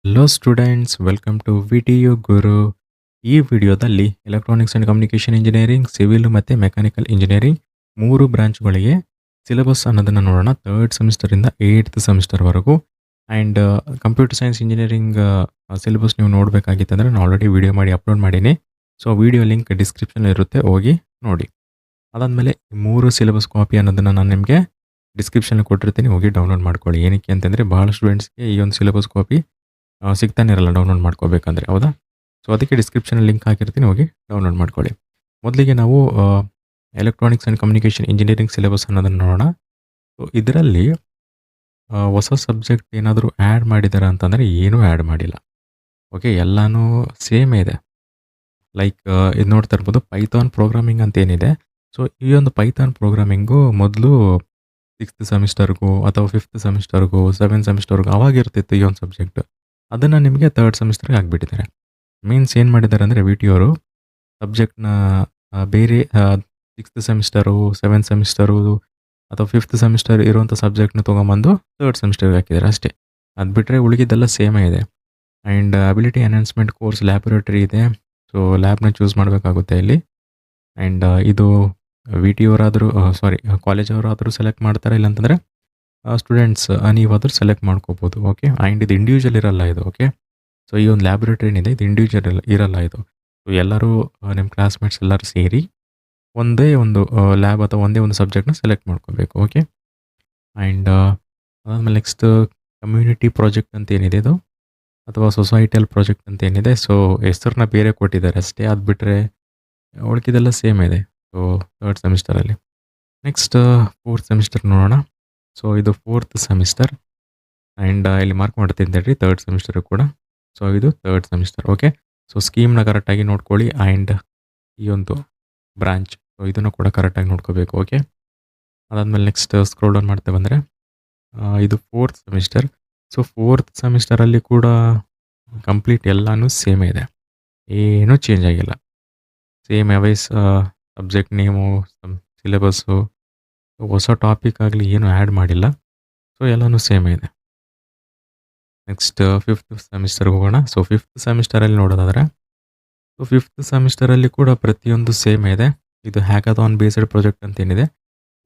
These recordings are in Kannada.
Hello students, welcome to VTU Guru. ಈ ವಿಡಿಯೋದಲ್ಲಿ electronics and communication engineering, civil ಮತ್ತು ಮೆಕ್ಯಾನಿಕಲ್ ಇಂಜಿನಿಯರಿಂಗ್ 3 ಬ್ರಾಂಚ್ಗಳಿಗೆ ಸಿಲೆಬಸ್ ಅನ್ನೋದನ್ನು ನೋಡೋಣ. 3rd ಸೆಮಿಸ್ಟರಿಂದ 8th ಸೆಮಿಸ್ಟರ್ವರೆಗೂ. And computer science engineering syllabus ನೀವು ನೋಡಬೇಕಾಗಿತ್ತಂದರೆ ನಾನು ಆಲ್ರೆಡಿ ವಿಡಿಯೋ ಮಾಡಿ ಅಪ್ಲೋಡ್ ಮಾಡೀನಿ. ಸೊ ವಿಡಿಯೋ ಲಿಂಕ್ ಡಿಸ್ಕ್ರಿಪ್ಷನ್ ಇರುತ್ತೆ, ಹೋಗಿ ನೋಡಿ. ಅದಾದಮೇಲೆ 3 ಸಿಲೆಬಸ್ ಕಾಪಿ ಅನ್ನೋದನ್ನು ನಾನು ನಿಮಗೆ ಡಿಸ್ಕ್ರಿಪ್ಷನಲ್ಲಿ ಕೊಟ್ಟಿರ್ತೀನಿ, ಹೋಗಿ ಡೌನ್ಲೋಡ್ ಮಾಡ್ಕೊಳ್ಳಿ. ಏನಕ್ಕೆ ಅಂತಂದರೆ ಭಾಳ ಸ್ಟೂಡೆಂಟ್ಸ್ಗೆ ಈ ಒಂದು ಸಿಲೆಬಸ್ ಕಾಪಿ ಸಿಗ್ತಾನೆ ಇರಲ್ಲ ಡೌನ್ಲೋಡ್ ಮಾಡ್ಕೋಬೇಕಂದ್ರೆ, ಹೌದಾ? ಸೊ ಅದಕ್ಕೆ ಡಿಸ್ಕ್ರಿಪ್ಷನಲ್ಲಿ ಲಿಂಕ್ ಹಾಕಿರ್ತೀನಿ, ಹೋಗಿ ಡೌನ್ಲೋಡ್ ಮಾಡ್ಕೊಳ್ಳಿ. ಮೊದಲಿಗೆ ನಾವು electronics and communication engineering syllabus ಅನ್ನೋದನ್ನು ನೋಡೋಣ. ಸೊ ಇದರಲ್ಲಿ ಹೊಸ ಸಬ್ಜೆಕ್ಟ್ ಏನಾದರೂ ಆ್ಯಡ್ ಮಾಡಿದ್ದಾರೆ ಅಂತಂದರೆ ಏನೂ ಆ್ಯಡ್ ಮಾಡಿಲ್ಲ. ಓಕೆ, ಎಲ್ಲನೂ ಸೇಮ್ ಇದೆ. ಲೈಕ್ ಇದು ನೋಡ್ತಾ ಇರ್ಬೋದು, ಪೈಥಾನ್ ಪ್ರೋಗ್ರಾಮಿಂಗ್ ಅಂತ ಏನಿದೆ. ಸೊ ಈ ಒಂದು ಪೈಥಾನ್ ಪ್ರೋಗ್ರಾಮಿಂಗು ಮೊದಲು 6th ಸೆಮಿಸ್ಟರ್ಗೂ ಅಥವಾ 5th ಸೆಮಿಸ್ಟರ್ಗೂ 7th ಸೆಮಿಸ್ಟರ್ಗೂ ಅವಾಗಿರ್ತಿತ್ತು ಈ ಒಂದು ಸಬ್ಜೆಕ್ಟ್. ಅದನ್ನು ನಿಮಗೆ 3rd ಸೆಮಿಸ್ಟರ್ಗೆ ಹಾಕ್ಬಿಟ್ಟಿದ್ದಾರೆ. ಮೀನ್ಸ್ ಏನು ಮಾಡಿದ್ದಾರೆ ಅಂದರೆ ವಿ ಟಿ ಅವರು ಸಬ್ಜೆಕ್ಟ್ನ ಬೇರೆ 6th ಸೆಮಿಸ್ಟರು 7th ಸೆಮಿಸ್ಟರು ಅಥವಾ 5th ಸೆಮಿಸ್ಟರ್ ಇರುವಂಥ ಸಬ್ಜೆಕ್ಟ್ನ ತೊಗೊಂಬಂದು 3rd ಸೆಮಿಸ್ಟರ್ಗೆ ಹಾಕಿದ್ದಾರೆ ಅಷ್ಟೇ. ಅದು ಬಿಟ್ಟರೆ ಉಳಿದಿದ್ದೆಲ್ಲ ಸೇಮೇ ಇದೆ. And ability enhancement course laboratory ಇದೆ. ಸೊ ಲ್ಯಾಬ್ನ ಚೂಸ್ ಮಾಡಬೇಕಾಗುತ್ತೆ ಇಲ್ಲಿ. ಆ್ಯಂಡ್ ಇದು ವಿ ಟಿ ಅವರಾದರೂ ಕಾಲೇಜ್ ಅವರಾದರೂ ಸೆಲೆಕ್ಟ್ ಮಾಡ್ತಾರೆ, ಇಲ್ಲಾಂತಂದರೆ ಸ್ಟೂಡೆಂಟ್ಸ್ ನೀವಾದರೂ ಸೆಲೆಕ್ಟ್ ಮಾಡ್ಕೋಬೋದು. ಓಕೆ, ಆ್ಯಂಡ್ ಇದು ಇಂಡಿವಿಜುವಲ್ ಇರಲ್ಲ ಇದು. ಓಕೆ, ಸೊ ಈ ಒಂದು ಲ್ಯಾಬೊರೇಟರಿ ಏನಿದೆ ಇದು ಇಂಡಿವಿಜುವಲ್ ಇರಲ್ಲ ಇದು. ಸೊ ಎಲ್ಲರೂ ನಿಮ್ಮ ಕ್ಲಾಸ್ಮೇಟ್ಸ್ ಎಲ್ಲರೂ ಸೇರಿ ಒಂದೇ ಒಂದು ಲ್ಯಾಬ್ ಅಥವಾ ಒಂದೇ ಒಂದು ಸಬ್ಜೆಕ್ಟ್ನ ಸೆಲೆಕ್ಟ್ ಮಾಡ್ಕೋಬೇಕು. ಓಕೆ, ಆ್ಯಂಡ್ ಅದಾದಮೇಲೆ ನೆಕ್ಸ್ಟ್ ಕಮ್ಯುನಿಟಿ ಪ್ರಾಜೆಕ್ಟ್ ಅಂತ ಏನಿದೆ ಇದು, ಅಥವಾ ಸೊಸೈಟಲ್ ಪ್ರಾಜೆಕ್ಟ್ ಅಂತ ಏನಿದೆ. ಸೊ ಹೆಸರನ್ನ ಬೇರೆ ಕೊಟ್ಟಿದ್ದಾರೆ ಅಷ್ಟೇ, ಅದು ಬಿಟ್ಟರೆ ಉಳ್ಕಿದೆಲ್ಲ ಸೇಮ್ ಇದೆ. ಸೊ 3rd ಸೆಮಿಸ್ಟರಲ್ಲಿ. ನೆಕ್ಸ್ಟ್ 4th ಸೆಮಿಸ್ಟರ್ ನೋಡೋಣ. ಸೊ ಇದು 4th ಸೆಮಿಸ್ಟರ್. ಆ್ಯಂಡ್ ಇಲ್ಲಿ ಮಾರ್ಕ್ ಮಾಡ್ತೀನಿ ತಡ್ರಿ, 3rd ಸೆಮಿಸ್ಟರ್ ಕೂಡ. ಸೊ ಇದು 3rd ಸೆಮಿಸ್ಟರ್. ಓಕೆ, ಸೊ ಸ್ಕೀಮ್ನ ಕರೆಕ್ಟಾಗಿ ನೋಡ್ಕೊಳ್ಳಿ. ಆ್ಯಂಡ್ ಈ ಒಂದು ಬ್ರಾಂಚ್, ಸೊ ಇದನ್ನು ಕೂಡ ಕರೆಕ್ಟಾಗಿ ನೋಡ್ಕೋಬೇಕು. ಓಕೆ, ಅದಾದಮೇಲೆ ನೆಕ್ಸ್ಟ್ ಸ್ಕ್ರೋಲ್ ಡೌನ್ ಮಾಡ್ತಾ ಬಂದರೆ ಇದು 4th ಸೆಮಿಸ್ಟರ್. ಸೊ 4th ಸೆಮಿಸ್ಟರಲ್ಲಿ ಕೂಡ ಕಂಪ್ಲೀಟ್ ಎಲ್ಲನೂ ಸೇಮೇ ಇದೆ, ಏನೂ ಚೇಂಜ್ ಆಗಿಲ್ಲ. ಸೇಮ್ ಅವೈಸ್ ಸಬ್ಜೆಕ್ಟ್ ನೇಮು, ಸಿಲೆಬಸ್ಸು, ಹೊಸ ಟಾಪಿಕ್ ಆಗಲಿ ಏನೂ ಆ್ಯಡ್ ಮಾಡಿಲ್ಲ. ಸೊ ಎಲ್ಲನೂ ಸೇಮೇ ಇದೆ. ನೆಕ್ಸ್ಟ್ 5th ಸೆಮಿಸ್ಟರ್ಗೆ ಹೋಗೋಣ. ಸೊ 5th ಸೆಮಿಸ್ಟರಲ್ಲಿ ನೋಡೋದಾದರೆ, ಸೊ 5th ಸೆಮಿಸ್ಟರಲ್ಲಿ ಕೂಡ ಪ್ರತಿಯೊಂದು ಸೇಮ್ ಇದೆ. ಇದು ಹ್ಯಾಕಥಾನ್ ಬೇಸ್ಡ್ ಪ್ರಾಜೆಕ್ಟ್ ಅಂತ ಏನಿದೆ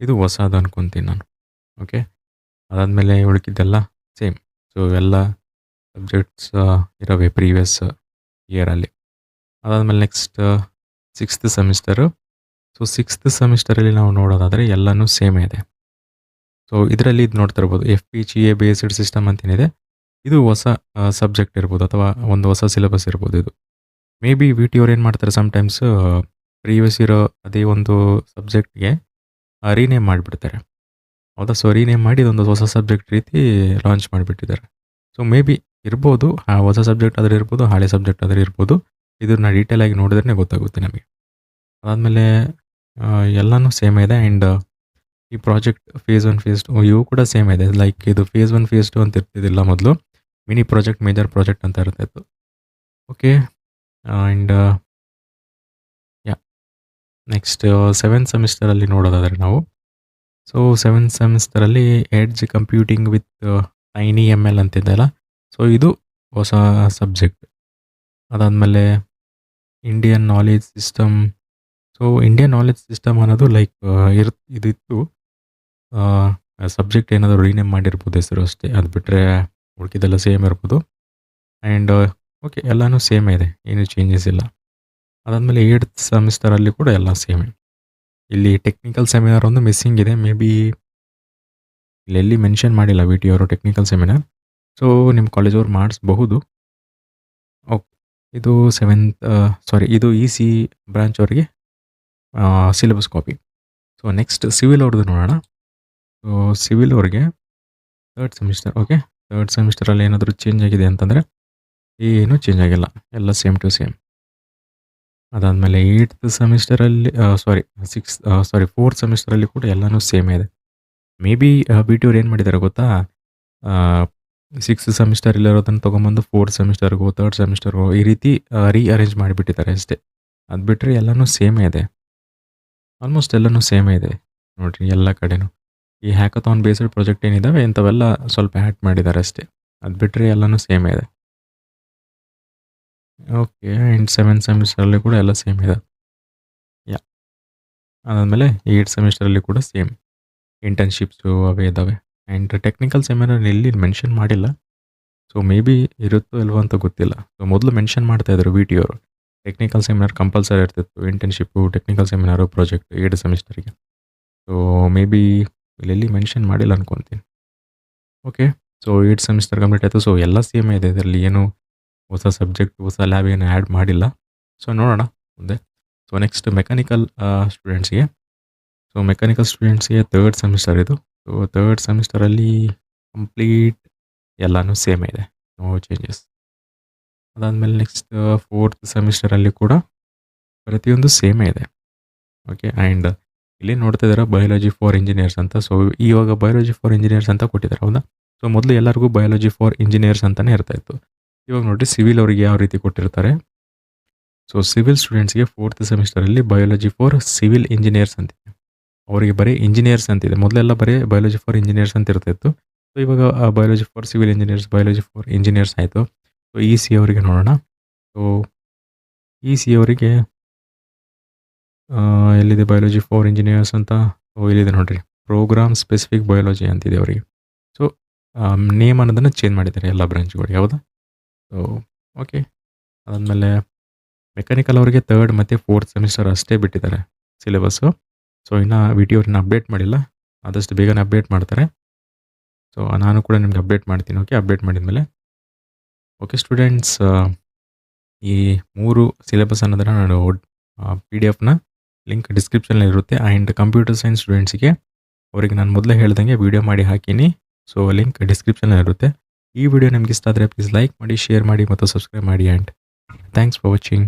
ಇದು ಹೊಸದು ಅನ್ಕೊತೀನಿ ನಾನು. ಓಕೆ, ಅದಾದಮೇಲೆ ಉಳಿಕಿದ್ದೆಲ್ಲ ಸೇಮ್. ಸೊ ಎಲ್ಲ ಸಬ್ಜೆಕ್ಟ್ಸ್ ಇರೋವೆ ಪ್ರೀವಿಯಸ್ ಇಯರಲ್ಲಿ. ಅದಾದಮೇಲೆ next 6th semester. So 6th ಸೆಮಿಸ್ಟರಲ್ಲಿ ನಾವು ನೋಡೋದಾದರೆ ಎಲ್ಲನೂ ಸೇಮೇ ಇದೆ. ಸೊ ಇದರಲ್ಲಿ ಇದು ನೋಡ್ತಾ ಇರ್ಬೋದು, F P G A based system ಅಂತ ಏನಿದೆ ಇದು ಹೊಸ ಸಬ್ಜೆಕ್ಟ್ ಇರ್ಬೋದು ಅಥವಾ ಒಂದು ಹೊಸ ಸಿಲೆಬಸ್ ಇರ್ಬೋದು. ಇದು ಮೇ ಬಿ ವಿ ಟಿ ಅವ್ರು ಏನು ಮಾಡ್ತಾರೆ, ಸಮ್ಟೈಮ್ಸ್ ಪ್ರೀವಿಯಸ್ ಇರೋ ಅದೇ ಒಂದು ಸಬ್ಜೆಕ್ಟ್ಗೆ ರೀನೇಮ್ ಮಾಡಿಬಿಡ್ತಾರೆ, ಹೌದಾ? ಸೊ ರೀನೇಮ್ ಮಾಡಿ ಇದೊಂದು ಹೊಸ ಸಬ್ಜೆಕ್ಟ್ ರೀತಿ ಲಾಂಚ್ ಮಾಡಿಬಿಟ್ಟಿದ್ದಾರೆ. ಸೊ ಮೇ ಬಿ ಇರ್ಬೋದು, ಹೊಸ ಸಬ್ಜೆಕ್ಟ್ ಆದರೂ ಇರ್ಬೋದು, ಹಳೆ ಸಬ್ಜೆಕ್ಟ್ ಆದರೂ ಇರ್ಬೋದು. ಇದನ್ನ ಡೀಟೇಲಾಗಿ ನೋಡಿದ್ರೆ ಗೊತ್ತಾಗುತ್ತೆ ನಮಗೆ. ಅದಾದಮೇಲೆ ಎಲ್ಲನೂ ಸೇಮ್ ಇದೆ. ಆ್ಯಂಡ್ ಈ ಪ್ರಾಜೆಕ್ಟ್ ಫೇಸ್ 1 ಫೇಸ್ 2 ಇವು ಕೂಡ ಸೇಮ್ ಇದೆ. ಲೈಕ್ ಇದು ಫೇಸ್ 1 ಫೇಸ್ 2 ಅಂತ ಇರ್ತಿದ್ದಿಲ್ಲ ಮೊದಲು, ಮಿನಿ ಪ್ರಾಜೆಕ್ಟ್ ಮೇಜರ್ ಪ್ರಾಜೆಕ್ಟ್ ಅಂತ ಇರ್ತಾಯಿತ್ತು. ಓಕೆ, ಆ್ಯಂಡ್ ನೆಕ್ಸ್ಟ್ 7th ಸೆಮಿಸ್ಟರಲ್ಲಿ ನೋಡೋದಾದರೆ ನಾವು, ಸೊ 7th ಸೆಮಿಸ್ಟರಲ್ಲಿ edge computing with tiny M L ಅಂತಿದ್ದೆಲ್ಲ, ಸೊ ಇದು ಹೊಸ ಸಬ್ಜೆಕ್ಟ್. ಅದಾದಮೇಲೆ Indian knowledge system. So Indian knowledge system ಅನ್ನೋದು ಲೈಕ್ ಇದಿತ್ತು, ಸಬ್ಜೆಕ್ಟ್ ಏನಾದರೂ ರೀನೇಮ್ ಮಾಡಿರ್ಬೋದು ಹೆಸರು ಅಷ್ಟೇ, ಅದು ಬಿಟ್ಟರೆ ಉಳ್ಕಿದ್ದೆಲ್ಲ ಸೇಮ್ ಇರ್ಬೋದು. ಆ್ಯಂಡ್ ಓಕೆ, ಎಲ್ಲನೂ ಸೇಮೇ ಇದೆ, ಏನೂ ಚೇಂಜಸ್ ಇಲ್ಲ. ಅದಾದಮೇಲೆ 8th ಸೆಮಿಸ್ಟರಲ್ಲಿ ಕೂಡ ಎಲ್ಲ ಸೇಮೇ. ಇಲ್ಲಿ ಟೆಕ್ನಿಕಲ್ ಸೆಮಿನಾರ್ ಒಂದು ಮಿಸ್ಸಿಂಗ್ ಇದೆ. ಮೇ ಬಿ ಇಲ್ಲೆಲ್ಲಿ ಮೆನ್ಷನ್ ಮಾಡಿಲ್ಲ ವಿ ಟಿ ಅವರು ಟೆಕ್ನಿಕಲ್ ಸೆಮಿನಾರ್. ಸೊ ನಿಮ್ಮ ಕಾಲೇಜವ್ರು ಮಾಡಿಸ್ಬಹುದು. ಓಕೆ, ಇದು 7th ಇದು ಇ ಸಿ ಬ್ರಾಂಚ್ ಅವರಿಗೆ syllabus copy. So next civil ಅವ್ರದ್ದು ನೋಡೋಣ. ಸೊ ಸಿವಿಲ್ ಅವ್ರಿಗೆ 3rd ಸೆಮಿಸ್ಟರ್. ಓಕೆ, 3rd ಸೆಮಿಸ್ಟರಲ್ಲಿ ಏನಾದರೂ ಚೇಂಜ್ ಆಗಿದೆ ಅಂತಂದರೆ ಏನೂ ಚೇಂಜ್ ಆಗಿಲ್ಲ, ಎಲ್ಲ ಸೇಮ್ ಟು ಸೇಮ್. ಅದಾದಮೇಲೆ 8th ಸೆಮಿಸ್ಟರಲ್ಲಿ 4th ಸೆಮಿಸ್ಟರಲ್ಲಿ ಕೂಡ ಎಲ್ಲನೂ ಸೇಮೇ ಇದೆ. ಮೇ ಬಿ ಬಿ ಟಿ ಅವ್ರು ಏನು ಮಾಡಿದ್ದಾರೆ ಗೊತ್ತಾ, 6th ಸೆಮಿಸ್ಟರಲ್ಲಿರೋದನ್ನು ತೊಗೊಂಬಂದು 4th ಸೆಮಿಸ್ಟರ್ಗೋ 3rd ಸೆಮಿಸ್ಟರ್ಗೋ ಈ ರೀತಿ ರೀಅರೇಂಜ್ ಮಾಡಿಬಿಟ್ಟಿದ್ದಾರೆ ಅಷ್ಟೇ. ಅದು ಬಿಟ್ಟರೆ ಎಲ್ಲನೂ ಸೇಮೇ ಇದೆ, ಆಲ್ಮೋಸ್ಟ್ ಎಲ್ಲನೂ ಸೇಮೇ ಇದೆ ನೋಡಿರಿ ಎಲ್ಲ ಕಡೆನೂ. ಈ ಹ್ಯಾಕಥಾನ್ ಬೇಸ್ಡ್ ಪ್ರಾಜೆಕ್ಟ್ ಏನಿದ್ದಾವೆ ಇಂಥವೆಲ್ಲ ಸ್ವಲ್ಪ ಆ್ಯಡ್ ಮಾಡಿದ್ದಾರೆ ಅಷ್ಟೇ, ಅದು ಬಿಟ್ಟರೆ ಎಲ್ಲನೂ ಸೇಮೇ ಇದೆ. ಓಕೆ. ಆ್ಯಂಡ್ 7 ಸೆಮಿಸ್ಟರಲ್ಲಿ ಕೂಡ ಎಲ್ಲ ಸೇಮ್ ಇದೆ. ಯಾಹ್! ಅದಾದಮೇಲೆ 8 ಸೆಮಿಸ್ಟರಲ್ಲಿ ಕೂಡ ಸೇಮ್ ಇಂಟರ್ನ್‌ಶಿಪ್ಸು ಅವೇ ಇದ್ದಾವೆ. ಆ್ಯಂಡ್ ಟೆಕ್ನಿಕಲ್ ಸೆಮಿನಾರ್ ಎಲ್ಲಿ ಮೆನ್ಷನ್ ಮಾಡಿಲ್ಲ. ಸೊ ಮೇ ಬಿ ಇರುತ್ತೋ ಇಲ್ವೋ ಅಂತ ಗೊತ್ತಿಲ್ಲ. ಸೊ ಮೊದಲು ಮೆನ್ಷನ್ ಮಾಡ್ತಾ ಇದ್ರು ವಿ.ಟಿ ಅವರು. ಟೆಕ್ನಿಕಲ್ ಸೆಮಿನಾರ್ ಕಂಪಲ್ಸರಿ ಇರ್ತಿತ್ತು. ಇಂಟರ್ನ್‌ಶಿಪ್ಪು, ಟೆಕ್ನಿಕಲ್ ಸೆಮಿನಾರು, ಪ್ರಾಜೆಕ್ಟ್ 7 ಸೆಮಿಸ್ಟರ್‌ಗೆ. ಸೊ ಮೇ ಬಿ ಇಲ್ಲೆಲ್ಲಿ ಮೆನ್ಷನ್ ಮಾಡಿಲ್ಲ ಅನ್ಕೊತೀನಿ. ಓಕೆ. ಸೊ 8 ಸೆಮಿಸ್ಟರ್ ಕಂಪ್ಲೀಟ್ ಆಯಿತು. ಸೊ ಎಲ್ಲ ಸೇಮೇ ಇದೆ ಇದರಲ್ಲಿ ಏನು ಹೊಸ ಸಬ್ಜೆಕ್ಟ್, ಹೊಸ ಲ್ಯಾಬ್ ಏನು ಆ್ಯಡ್ ಮಾಡಿಲ್ಲ. ಸೊ ನೋಡೋಣ ಮುಂದೆ. ಸೊ ನೆಕ್ಸ್ಟ್ ಮೆಕ್ಯಾನಿಕಲ್ ಸ್ಟೂಡೆಂಟ್ಸ್‌ಗೆ. ಸೊ ಮೆಕ್ಯಾನಿಕಲ್ ಸ್ಟೂಡೆಂಟ್ಸ್‌ಗೆ 3rd ಸೆಮಿಸ್ಟರ್ ಇದು. ಸೊ 3rd ಸೆಮಿಸ್ಟರಲ್ಲಿ ಕಂಪ್ಲೀಟ್ ಎಲ್ಲಾನು ಸೇಮೇ ಇದೆ. No changes. ಅದಾದಮೇಲೆ ನೆಕ್ಸ್ಟ್ 4th ಸೆಮಿಸ್ಟರಲ್ಲಿ ಕೂಡ ಪ್ರತಿಯೊಂದು ಸೇಮೇ ಇದೆ. ಓಕೆ. ಆ್ಯಂಡ್ ಇಲ್ಲಿ ನೋಡ್ತಾ ಇದ್ದೀರಾ ಬಯಾಲಜಿ ಫಾರ್ ಇಂಜಿನಿಯರ್ಸ್ ಅಂತ. ಸೊ ಇವಾಗ ಬಯಾಲಜಿ ಫಾರ್ ಇಂಜಿನಿಯರ್ಸ್ ಅಂತ ಕೊಟ್ಟಿದ್ದಾರೆ ಹೌದಾ? ಸೊ ಮೊದಲು ಎಲ್ಲರಿಗೂ ಬಯಾಲಜಿ ಫಾರ್ ಇಂಜಿನಿಯರ್ಸ್ ಅಂತಾನೆ ಇರ್ತಾ ಇತ್ತು. ಇವಾಗ ನೋಡಿ ಸಿವಿಲ್ ಅವರಿಗೆ ಯಾವ ರೀತಿ ಕೊಟ್ಟಿರ್ತಾರೆ. ಸೊ ಸಿವಿಲ್ ಸ್ಟೂಡೆಂಟ್ಸ್‌ಗೆ 4th ಸೆಮಿಸ್ಟರಲ್ಲಿ ಬಯಾಲಜಿ ಫಾರ್ ಸಿವಿಲ್ ಇಂಜಿನಿಯರ್ಸ್ ಅಂತಿದೆ. ಅವರಿಗೆ ಬರೀ ಇಂಜಿನಿಯರ್ಸ್ ಅಂತಿದೆ. ಮೊದಲೆಲ್ಲ ಬರೀ ಬಯಾಲಜಿ ಫಾರ್ ಇಂಜಿನಿಯರ್ಸ್ ಅಂತ ಇರ್ತಾಯಿತ್ತು. ಸೊ ಇವಾಗ biology for civil engineers, biology for engineers ಆಯಿತು. ಸೊ ಇ.ಸಿ ಅವರಿಗೆ ನೋಡೋಣ. ಸೊ ಇ.ಸಿ ಅವರಿಗೆ ಎಲ್ಲಿದೆ ಬಯಾಲಜಿ ಫಾರ್ ಇಂಜಿನಿಯರ್ಸ್ ಅಂತ? ಓ ಇಲ್ಲಿದೆ ನೋಡ್ರಿ. ಪ್ರೋಗ್ರಾಮ್ ಸ್ಪೆಸಿಫಿಕ್ ಬಯಾಲಜಿ ಅಂತಿದೆ ಅವರಿಗೆ. ಸೊ ನೇಮ್ ಅನ್ನೋದನ್ನು ಚೇಂಜ್ ಮಾಡಿದ್ದಾರೆ ಎಲ್ಲ ಬ್ರಾಂಚ್‌ಗಳಿಗೆ ಹೌದಾ? So okay. ಅದಾದಮೇಲೆ ಮೆಕ್ಯಾನಿಕಲ್ ಅವರಿಗೆ 3rd ಮತ್ತು 4th ಸೆಮಿಸ್ಟರ್ ಅಷ್ಟೇ ಬಿಟ್ಟಿದ್ದಾರೆ ಸಿಲೆಬಸ್ಸು. ಸೊ ಇನ್ನು ವಿ.ಟಿ ಅವ್ರನ್ನ ಅಪ್ಡೇಟ್ ಮಾಡಿಲ್ಲ. ಆದಷ್ಟು ಬೇಗನೆ ಅಪ್ಡೇಟ್ ಮಾಡ್ತಾರೆ. ಸೊ ನಾನು ಕೂಡ ನಿಮ್ಗೆ ಅಪ್ಡೇಟ್ ಮಾಡ್ತೀನಿ. ಓಕೆ. ಅಪ್ಡೇಟ್ ಮಾಡಿದ್ಮೇಲೆ ಓಕೆ ಸ್ಟೂಡೆಂಟ್ಸ್, ಈ 3 ಸಿಲೆಬಸ್ ಅನ್ನೋದನ್ನು ನಾನು PDF ಲಿಂಕ್ ಡಿಸ್ಕ್ರಿಪ್ಷನಲ್ಲಿ ಇರುತ್ತೆ. ಆ್ಯಂಡ್ ಕಂಪ್ಯೂಟರ್ ಸೈನ್ಸ್ ಸ್ಟೂಡೆಂಟ್ಸಿಗೆ ಅವರಿಗೆ ನಾನು ಮೊದಲೇ ಹೇಳ್ದಂಗೆ ವಿಡಿಯೋ ಮಾಡಿ ಹಾಕೀನಿ. ಸೊ ಲಿಂಕ್ ಡಿಸ್ಕ್ರಿಪ್ಷನಲ್ಲಿ ಇರುತ್ತೆ. ಈ ವಿಡಿಯೋ ನಿಮ್ಗೆ ಇಷ್ಟ ಆದರೆ ಪ್ಲೀಸ್ ಲೈಕ್ ಮಾಡಿ, ಶೇರ್ ಮಾಡಿ ಮತ್ತು ಸಬ್ಸ್ಕ್ರೈಬ್ ಮಾಡಿ. And thanks for watching.